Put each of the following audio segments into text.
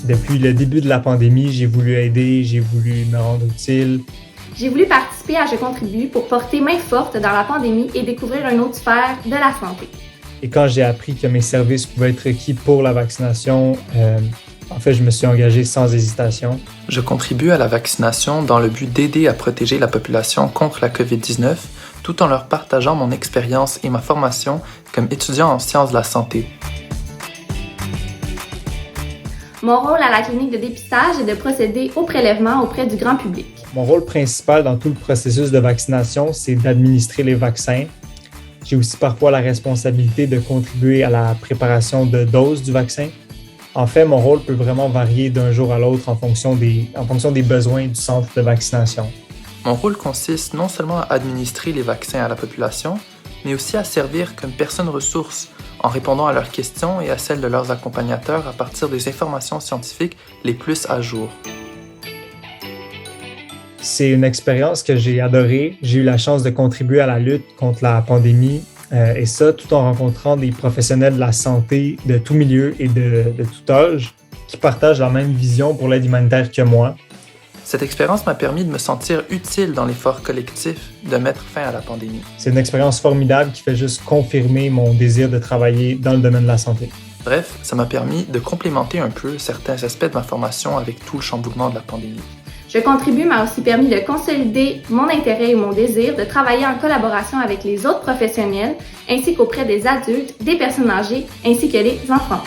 Depuis le début de la pandémie, j'ai voulu aider, j'ai voulu me rendre utile. J'ai voulu participer à Je contribue pour porter main forte dans la pandémie et découvrir une autre sphère de la santé. Et quand j'ai appris que mes services pouvaient être requis pour la vaccination, je me suis engagé sans hésitation. Je contribue à la vaccination dans le but d'aider à protéger la population contre la COVID-19, tout en leur partageant mon expérience et ma formation comme étudiant en sciences de la santé. Mon rôle à la clinique de dépistage est de procéder au prélèvement auprès du grand public. Mon rôle principal dans tout le processus de vaccination, c'est d'administrer les vaccins. J'ai aussi parfois la responsabilité de contribuer à la préparation de doses du vaccin. En fait, mon rôle peut vraiment varier d'un jour à l'autre en fonction des besoins du centre de vaccination. Mon rôle consiste non seulement à administrer les vaccins à la population, mais aussi à servir comme personne ressource en répondant à leurs questions et à celles de leurs accompagnateurs à partir des informations scientifiques les plus à jour. C'est une expérience que j'ai adorée. J'ai eu la chance de contribuer à la lutte contre la pandémie et ça tout en rencontrant des professionnels de la santé de tout milieu et de tout âge qui partagent la même vision pour l'aide humanitaire que moi. Cette expérience m'a permis de me sentir utile dans l'effort collectif de mettre fin à la pandémie. C'est une expérience formidable qui fait juste confirmer mon désir de travailler dans le domaine de la santé. Bref, ça m'a permis de complémenter un peu certains aspects de ma formation avec tout le chamboulement de la pandémie. Je contribue m'a aussi permis de consolider mon intérêt et mon désir de travailler en collaboration avec les autres professionnels, ainsi qu'auprès des adultes, des personnes âgées, ainsi que les enfants.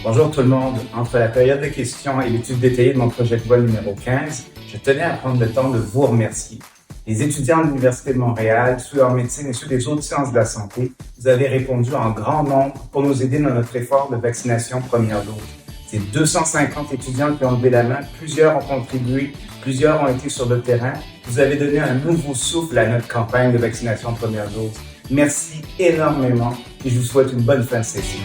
Bonjour tout le monde. Entre la période de questions et l'étude détaillée de mon projet de vol numéro 15, je tenais à prendre le temps de vous remercier. Les étudiants de l'Université de Montréal, ceux en médecine et ceux des autres sciences de la santé, vous avez répondu en grand nombre pour nous aider dans notre effort de vaccination première dose. C'est 250 étudiants qui ont levé la main, plusieurs ont contribué, plusieurs ont été sur le terrain. Vous avez donné un nouveau souffle à notre campagne de vaccination première dose. Merci énormément et je vous souhaite une bonne fin de session.